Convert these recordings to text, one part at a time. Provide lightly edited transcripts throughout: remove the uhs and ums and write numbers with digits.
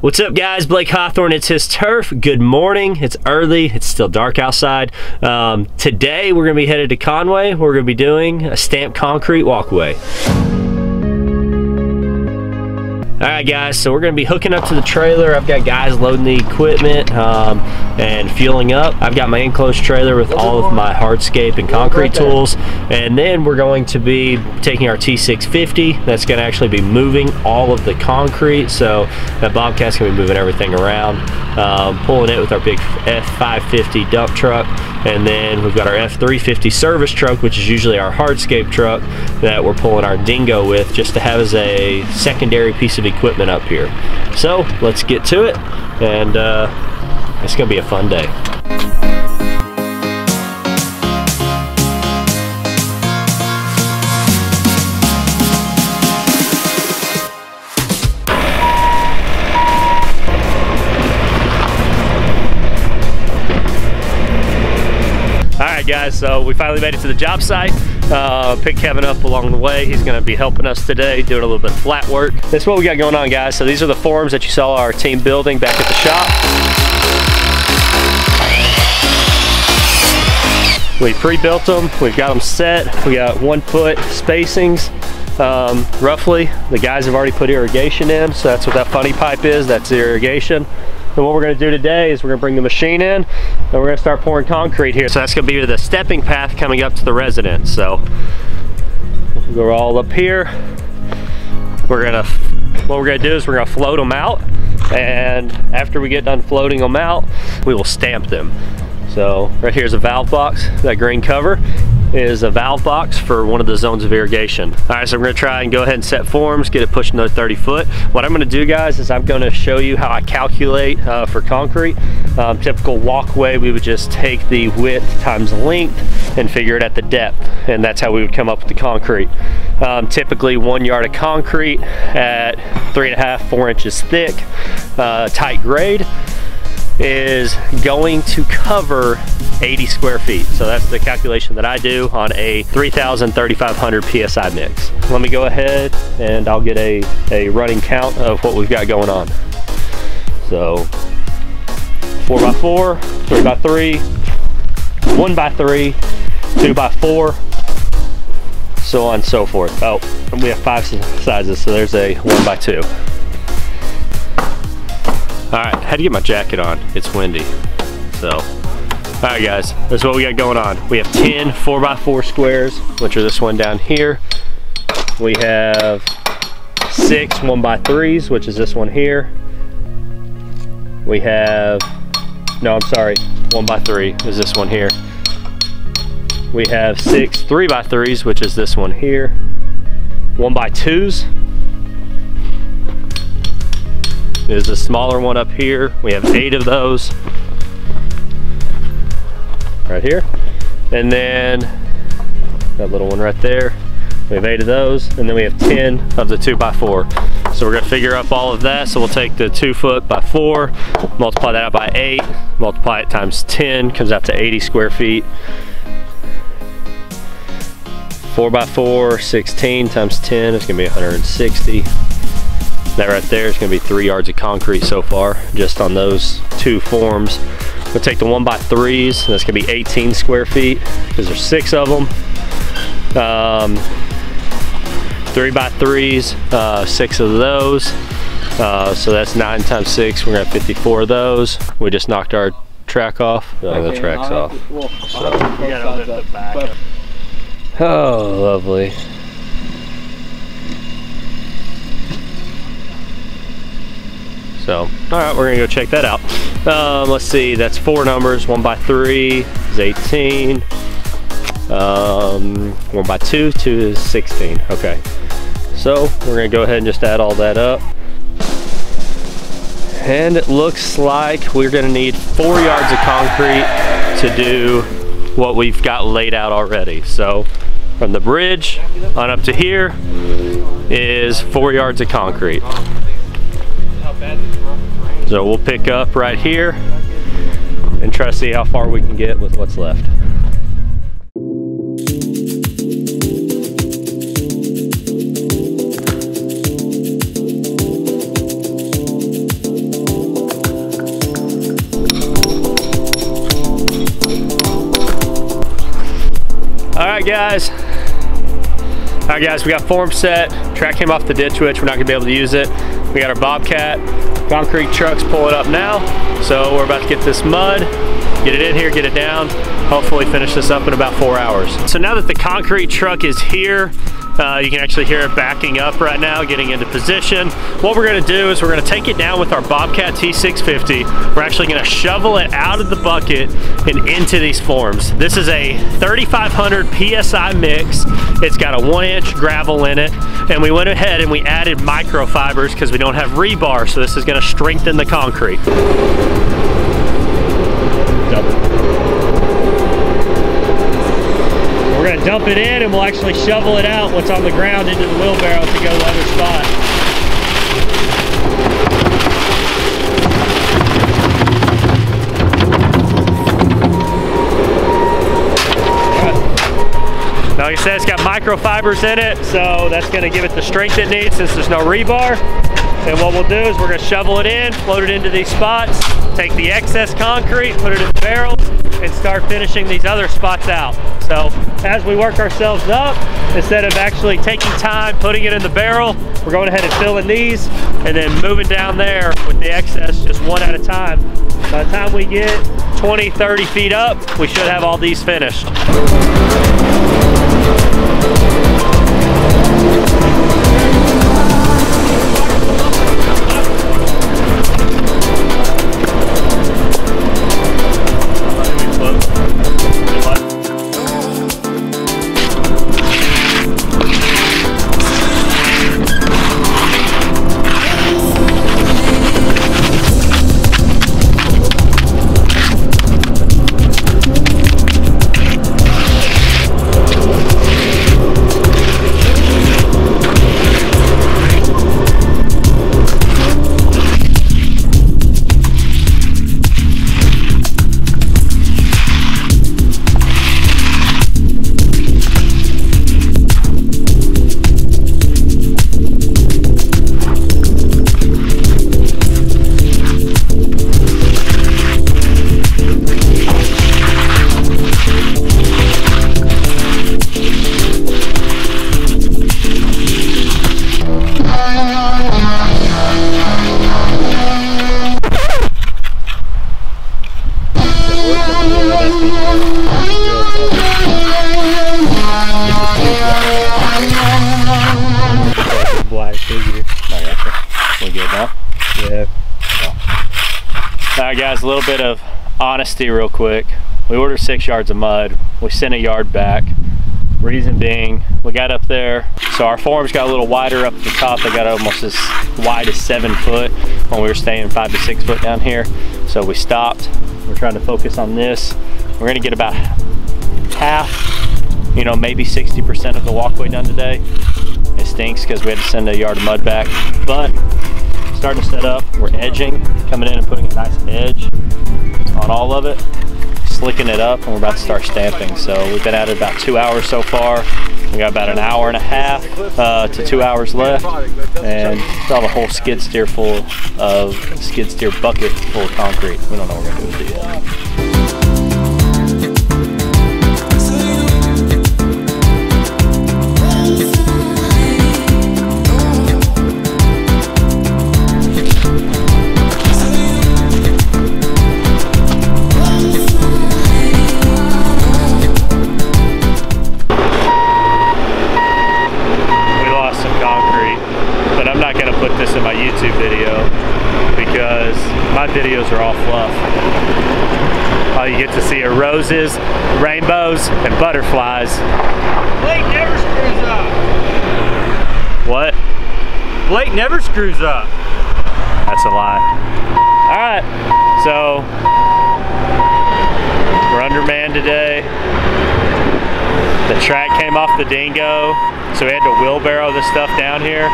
What's up guys, Blake Hawthorne, it's his turf. Good morning, it's early, it's still dark outside. Today we're gonna be headed to Conway. We're gonna be doing a stamped concrete walkway. All right guys, so we're gonna be hooking up to the trailer. I've got guys loading the equipment and fueling up. I've got my enclosed trailer with all of my hardscape and concrete tools. And then we're going to be taking our T650. That's gonna actually be moving all of the concrete. So that Bobcat's gonna be moving everything around, pulling it with our big F550 dump truck. And then we've got our F350 service truck, which is usually our hardscape truck that we're pulling our dingo with, just to have as a secondary piece of equipment up here. So let's get to it, and it's gonna be a fun day. Alright guys, so we finally made it to the job site. Picked Kevin up along the way. He's going to be helping us today, doing a little bit of flat work. That's what we got going on guys. So these are the forms that you saw our team building back at the shop. We pre-built them, we've got them set. We got 1 foot spacings, roughly. The guys have already put irrigation in, so that's what that funny pipe is, that's the irrigation. And what we're going to do today is we're going to bring the machine in and we're going to start pouring concrete here. So that's going to be the stepping path coming up to the residence. So we're all up here. What we're going to do is we're going to float them out, and after we get done floating them out, we will stamp them. So right here's a valve box. That green cover is a valve box for one of the zones of irrigation. All right, so we're gonna try and go ahead and set forms, get it pushed another 30 foot. What I'm gonna do guys is I'm gonna show you how I calculate for concrete. Typical walkway, we would just take the width times length and figure it at the depth, and that's how we would come up with the concrete. Typically 1 yard of concrete at 3.5, 4 inches thick, tight grade, is going to cover 80 square feet. So that's the calculation that I do on a 3,500 PSI mix. Let me go ahead and I'll get a running count of what we've got going on. So 4x4, 3x3, 1x3, 2x4, so on and so forth. Oh, and we have 5 sizes, so there's a 1x2. All right, I had to get my jacket on. It's windy, so. All right guys, that's what we got going on. We have 10 4x4 squares, which are this one down here. We have 6 1x3s, which is this one here. We have, no, I'm sorry, 1x3 is this one here. We have 6 3x3s, which is this one here. 1x2s is the smaller one up here. We have 8 of those right here, and then that little one right there, we have 8 of those, and then we have 10 of the 2x4. So we're gonna figure up all of that. So we'll take the 2 foot by 4, multiply that out by 8, multiply it times 10, comes out to 80 square feet. 4x4, 16 times 10 is gonna be 160. That right there is going to be 3 yards of concrete so far, just on those 2 forms. We'll take the 1x3s, and that's going to be 18 square feet, because there's 6 of them. 3x3s, 6 of those. So that's 9 times 6, we're going to have 54 of those. We just knocked our track off. The track's off. So, we gotta lift the back up. Oh, lovely. So, all right, we're gonna go check that out. Let's see, that's 4 numbers. 1x3 is 18. 1x2, 2 is 16. Okay. So we're gonna go ahead and just add all that up. And it looks like we're gonna need 4 yards of concrete to do what we've got laid out already. So from the bridge on up to here is 4 yards of concrete. So we'll pick up right here and try to see how far we can get with what's left. guys. All right, guys, we got form set. Track came off the ditch witch. We're not gonna be able to use it. We got our Bobcat concrete trucks pulling up now. So we're about to get this mud, get it in here, get it down. Hopefully finish this up in about 4 hours. So now that the concrete truck is here, you can actually hear it backing up right now, getting into position. What we're gonna do is we're gonna take it down with our Bobcat T650. We're actually gonna shovel it out of the bucket and into these forms. This is a 3,500 PSI mix. It's got a 1-inch gravel in it. And we went ahead and we added microfibers because we don't have rebar. So this is gonna strengthen the concrete. We're gonna dump it in and we'll actually shovel it out what's on the ground into the wheelbarrow to go to the other spot. Now, like I said, it's got microfibers in it, so that's gonna give it the strength it needs since there's no rebar. And what we'll do is we're gonna shovel it in, float it into these spots, take the excess concrete, put it in the barrels, and start finishing these other spots out. So as we work ourselves up, instead of actually taking time, putting it in the barrel, we're going ahead and filling these and then moving down there with the excess just one at a time. By the time we get 20, 30 feet up, we should have all these finished. Black figure. We good now? Yeah. Alright guys, a little bit of honesty real quick. We ordered 6 yards of mud. We sent a yard back. Reason being, we got up there, so our forms got a little wider up at the top. They got almost as wide as 7 foot when we were staying 5 to 6 foot down here. So we stopped. We're trying to focus on this. We're gonna get about half, you know, maybe 60% of the walkway done today. It stinks because we had to send a yard of mud back, but starting to set up. We're edging, coming in and putting a nice edge on all of it, slicking it up, and we're about to start stamping. So we've been at it about 2 hours so far. We got about an hour and a half to 2 hours left, and still have a whole skid steer bucket full of concrete. We don't know what we're gonna do with it yet. YouTube video because my videos are all fluff. All you get to see are roses, rainbows, and butterflies. Blake never screws up. What? Blake never screws up. That's a lie. Alright, so we're undermanned today. The track came off the dingo, so we had to wheelbarrow the stuff down here.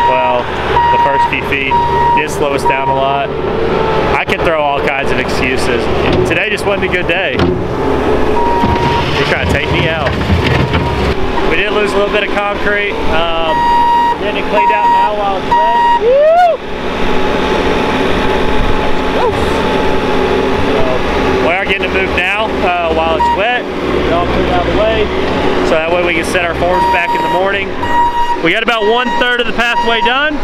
Well, the first few feet did slow us down a lot. I can throw all kinds of excuses. Today just wasn't a good day. You're trying to take me out. We did lose a little bit of concrete. We're getting it cleaned out now while it's wet. Woo! So, we are getting to move now while it's wet. It all cleaned out out of the way, so that way we can set our forms back in the morning. We got about 1/3 of the pathway done.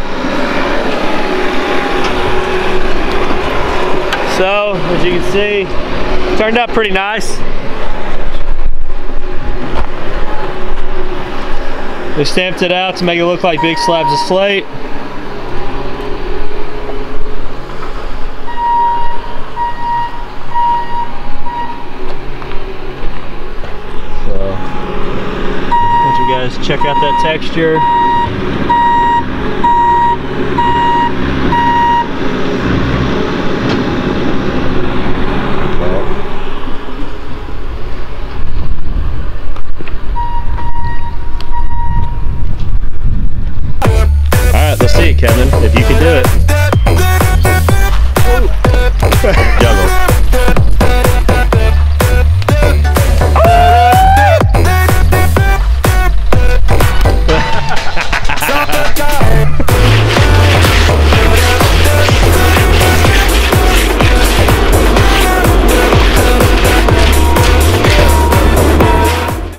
So, as you can see, turned out pretty nice. We stamped it out to make it look like big slabs of slate. So, let you guys check out that texture.